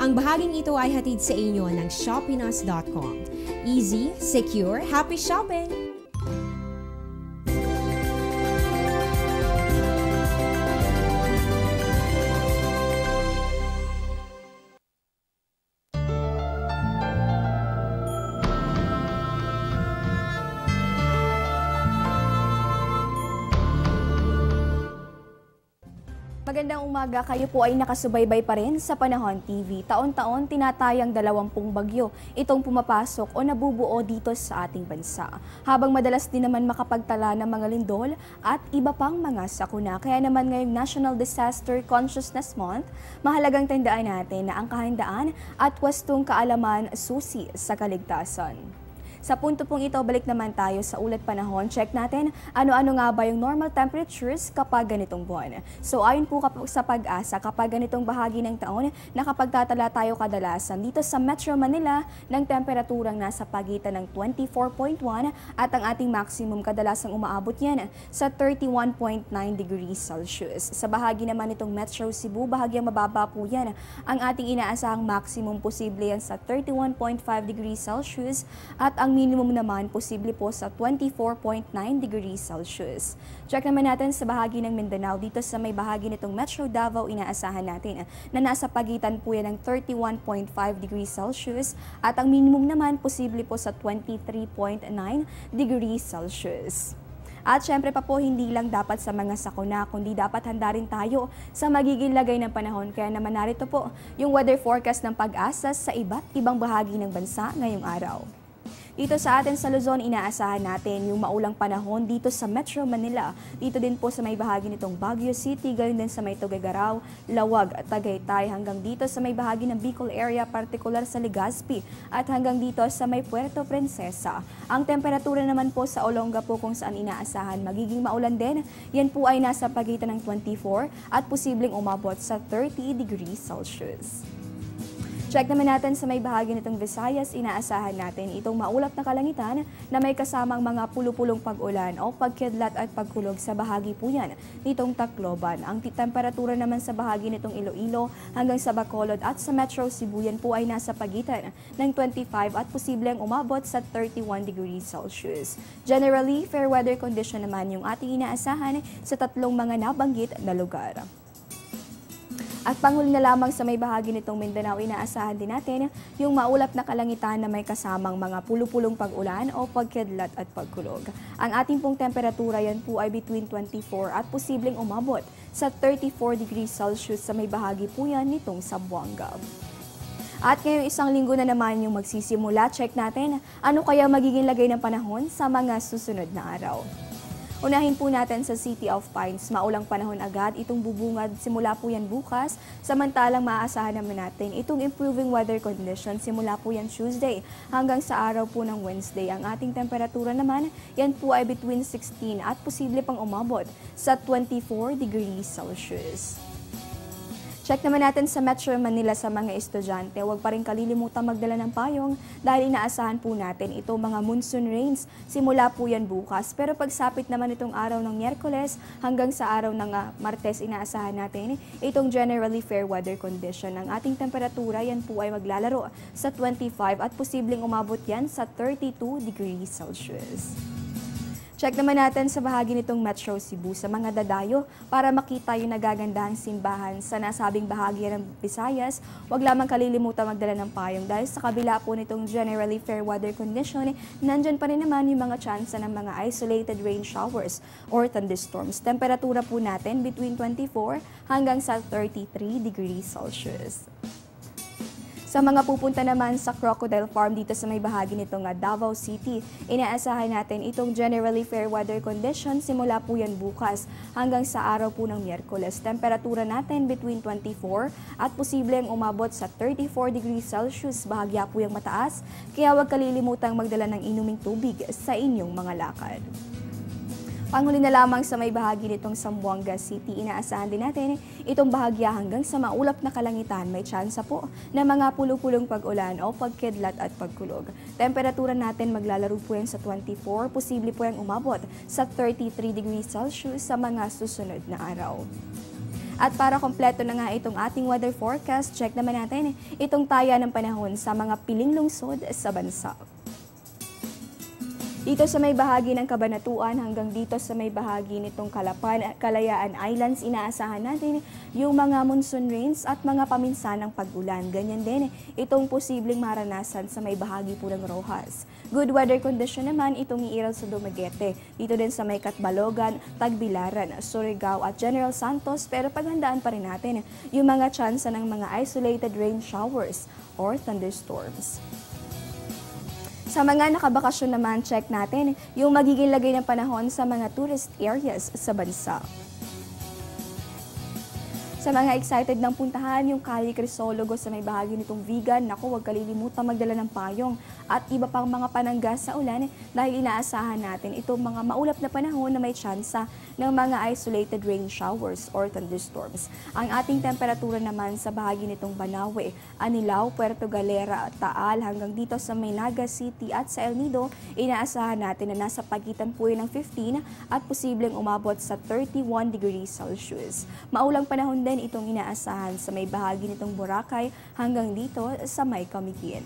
Ang bahaging ito ay hatid sa inyo ng shoppinas.com. Easy, secure, happy shopping! Magandang umaga, kayo po ay nakasubaybay pa rin sa Panahon TV. Taon-taon tinatayang 20 bagyo itong pumapasok o nabubuo dito sa ating bansa. Habang madalas din naman makapagtala ng mga lindol at iba pang mga sakuna. Kaya naman ngayong National Disaster Consciousness Month, mahalagang tandaan natin na ang kahandaan at wastong kaalaman susi sa kaligtasan. Sa punto pong ito, balik naman tayo sa ulat panahon. Check natin ano-ano nga ba yung normal temperatures kapag ganitong buwan. So ayon po sa Pag-asa, kapag ganitong bahagi ng taon, nakapagtatala tayo kadalasan dito sa Metro Manila ng temperaturang nasa pagitan ng 24.1 at ang ating maximum kadalasang umaabot yan sa 31.9 degrees Celsius. Sa bahagi naman nitong Metro Cebu, bahagyang mababa po yan. Ang ating inaasahang maximum posible yan sa 31.5 degrees Celsius at ang minimum naman posible po sa 24.9 degrees Celsius. Check naman natin sa bahagi ng Mindanao. Dito sa may bahagi nitong Metro Davao, inaasahan natin na nasa pagitan po yan ng 31.5 degrees Celsius at ang minimum naman posible po sa 23.9 degrees Celsius. At syempre pa po, hindi lang dapat sa mga sakuna, kundi dapat handa rin tayo sa magiging lagay ng panahon. Kaya naman narito po yung weather forecast ng Pag-asa sa iba't ibang bahagi ng bansa ngayong araw. Dito sa atin sa Luzon, inaasahan natin yung maulang panahon dito sa Metro Manila. Dito din po sa may bahagi nitong Baguio City, gayon din sa may Tuguegarao, Lawag, Tagaytay, hanggang dito sa may bahagi ng Bicol area, partikular sa Legazpi, at hanggang dito sa may Puerto Princesa. Ang temperatura naman po sa Olonga po kung saan inaasahan magiging maulan din, yan po ay nasa pagitan ng 24 at posibleng umabot sa 30 degrees Celsius. Check naman natin sa may bahagi nitong Visayas, inaasahan natin itong maulap na kalangitan na may kasamang mga pulupulong pag-ulan o pagkidlat at pagkulog sa bahagi po yan nitong Tacloban. Ang temperatura naman sa bahagi nitong Iloilo hanggang sa Bacolod at sa Metro Cebu yan po ay nasa pagitan ng 25 at posibleng umabot sa 31 degrees Celsius. Generally, fair weather condition naman yung ating inaasahan sa tatlong mga nabanggit na lugar. At panghuli na lamang sa may bahagi nitong Mindanao, inaasahan din natin yung maulap na kalangitan na may kasamang mga pulupulong pag-ulan o pagkidlat at pagkulog. Ang ating pong temperatura yan po ay between 24 at posibleng umabot sa 34 degrees Celsius sa may bahagi po yan nitong Zamboanga. At ngayong isang linggo na naman yung magsisimula, check natin ano kaya magiging lagay ng panahon sa mga susunod na araw. Unahin po natin sa City of Pines, maulang panahon agad itong bubungad simula po yan bukas, samantalang maaasahan naman natin itong improving weather conditions simula po yan Tuesday hanggang sa araw po ng Wednesday. Ang ating temperatura naman, yan po ay between 16 at posible pang umabot sa 24 degrees Celsius. Check naman natin sa Metro Manila sa mga estudyante. Huwag pa rin kalilimutan magdala ng payong dahil inaasahan po natin itong mga monsoon rains. Simula po yan bukas. Pero pagsapit naman itong araw ng Miyerkules hanggang sa araw ng Martes, inaasahan natin itong generally fair weather condition. Ang ating temperatura yan po ay maglalaro sa 25 at posibleng umabot yan sa 32 degrees Celsius. Check naman natin sa bahagi nitong Metro Cebu sa mga dadayo para makita yung nagagandahang simbahan sa nasabing bahagi ng Visayas. Huwag lamang kalilimutan magdala ng payong dahil sa kabila po nitong generally fair weather condition, nandyan pa rin naman yung mga tsansa ng mga isolated rain showers or thunderstorms. Temperatura po natin between 24 hanggang sa 33 degrees Celsius. Sa mga pupunta naman sa Crocodile Farm dito sa may bahagi nitong Davao City, inaasahan natin itong generally fair weather conditions simula po yan bukas hanggang sa araw po ng Miyerkules. Temperatura natin between 24 at posibleng umabot sa 34 degrees Celsius. Bahagya po yung mataas, kaya huwag kalilimutang magdala ng inuming tubig sa inyong mga lakad. Panghuli na lamang sa may bahagi nitong Zamboanga City, inaasahan din natin itong bahagya hanggang sa maulap na kalangitan. May tsansa po na mga pulupulong pag-ulan o pagkidlat at pagkulog. Temperatura natin maglalaro po yan sa 24, posible po yung umabot sa 33 degrees Celsius sa mga susunod na araw. At para kompleto na nga itong ating weather forecast, check naman natin itong taya ng panahon sa mga piling lungsod sa bansa. Dito sa may bahagi ng Cabanatuan hanggang dito sa may bahagi nitong Kalayaan Islands, inaasahan natin yung mga monsoon rains at mga paminsanang pag-ulan. Ganyan din itong posibleng maranasan sa may bahagi po ng Rojas. Good weather condition naman itong iiral sa Dumaguete. Dito din sa may Catbalogan, Tagbilaran, Surigao at General Santos, pero paghandaan pa rin natin yung mga tsansa ng mga isolated rain showers or thunderstorms. Sa mga nakabakasyon naman, check natin yung magiging lagay ng panahon sa mga tourist areas sa bansa. Sa mga excited ng puntahan, yung Calle Crisologo sa may bahagi nitong Vigan, naku, huwag kalilimutang magdala ng payong at iba pang mga panangga sa ulan dahil inaasahan natin itong mga maulap na panahon na may tsansa ng mga isolated rain showers or thunderstorms. Ang ating temperatura naman sa bahagi nitong Banawe, Anilao, Puerto Galera, Taal hanggang dito sa Naga City at sa El Nido, inaasahan natin na nasa pagitan po yun ng 15 at posibleng umabot sa 31 degrees Celsius. Maulang panahon din itong inaasahan sa may bahagi nitong Boracay hanggang dito sa may Camiquin.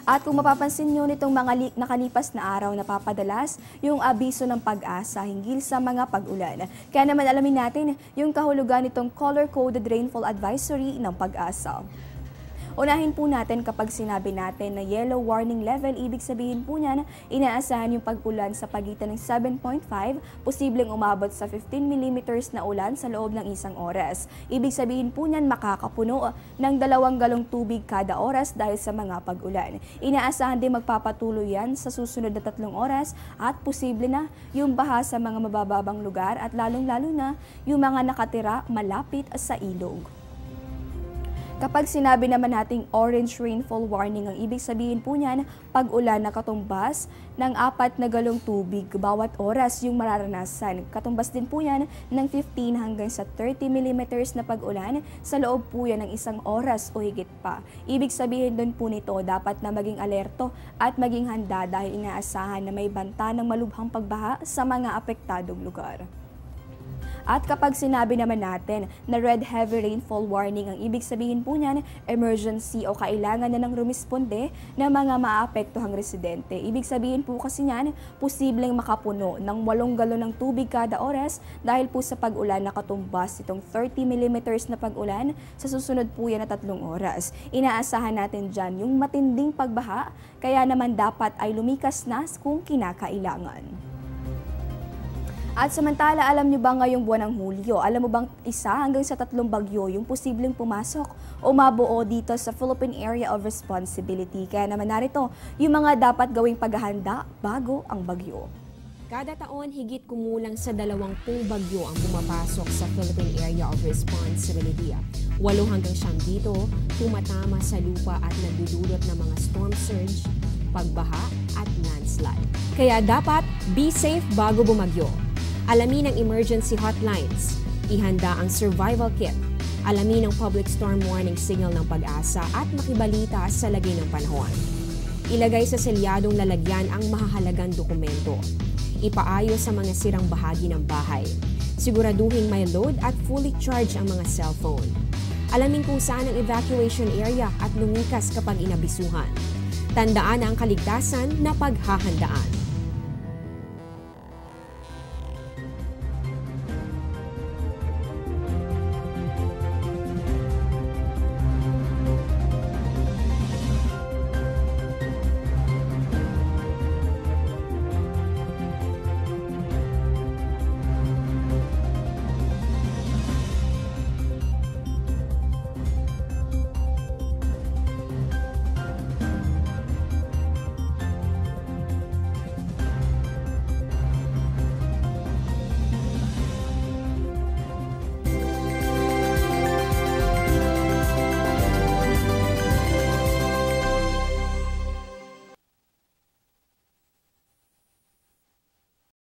At kung mapapansin nyo nitong mga nakalipas na araw na papadalas yung abiso ng pag-asa hinggil sa mga pag-ulan. Kaya naman alamin natin yung kahulugan nitong color-coded rainfall advisory ng pag-asa. Unahin po natin kapag sinabi natin na yellow warning level, ibig sabihin po niya na inaasahan yung pag-ulan sa pagitan ng 7.5, posibleng umabot sa 15 mm na ulan sa loob ng isang oras. Ibig sabihin po niyan makakapuno ng 2 galong tubig kada oras dahil sa mga pag-ulan. Inaasahan din magpapatuloy yan sa susunod na 3 oras at posible na yung baha sa mga mabababang lugar at lalong-lalo na yung mga nakatira malapit sa ilog. Kapag sinabi naman nating orange rainfall warning, ang ibig sabihin po niyan, pag-ulan na katumbas ng 4 na galong tubig bawat oras yung mararanasan. Katumbas din po yan ng 15 hanggang sa 30 mm na pag-ulan sa loob po yan ng 1 oras o higit pa. Ibig sabihin doon po nito, dapat na maging alerto at maging handa dahil inaasahan na may banta ng malubhang pagbaha sa mga apektadong lugar. At kapag sinabi naman natin na red heavy rainfall warning, ang ibig sabihin po niyan, emergency o kailangan na ng rumisponde ng mga maapektuhang residente. Ibig sabihin po kasi niyan, posibleng makapuno ng 8 galon ng tubig kada oras dahil po sa pag-ulan na katumbas itong 30 mm na pag-ulan sa susunod po yan na 3 oras. Inaasahan natin dyan yung matinding pagbaha, kaya naman dapat ay lumikas na kung kinakailangan. At samantala, alam nyo ba ngayong buwan ng Hulyo, alam mo bang 1 hanggang sa 3 bagyo yung posibleng pumasok o mabuo dito sa Philippine Area of Responsibility? Kaya naman narito yung mga dapat gawing paghahanda bago ang bagyo. Kada taon, higit kumulang sa 20 bagyo ang pumapasok sa Philippine Area of Responsibility. 8 hanggang 9 dito, tumatama sa lupa at nagdudulot ng mga storm surge, pagbaha at landslide. Kaya dapat be safe bago bumagyo. Alamin ang emergency hotlines, ihanda ang survival kit, alamin ang public storm warning signal ng pag-asa at makibalita sa lagay ng panahon. Ilagay sa selyadong lalagyan ang mahahalagang dokumento. Ipaayos sa mga sirang bahagi ng bahay. Siguraduhin may load at fully charge ang mga cellphone. Alamin kung saan ang evacuation area at lumikas kapag inabisuhan. Tandaan ang kaligtasan na paghahandaan.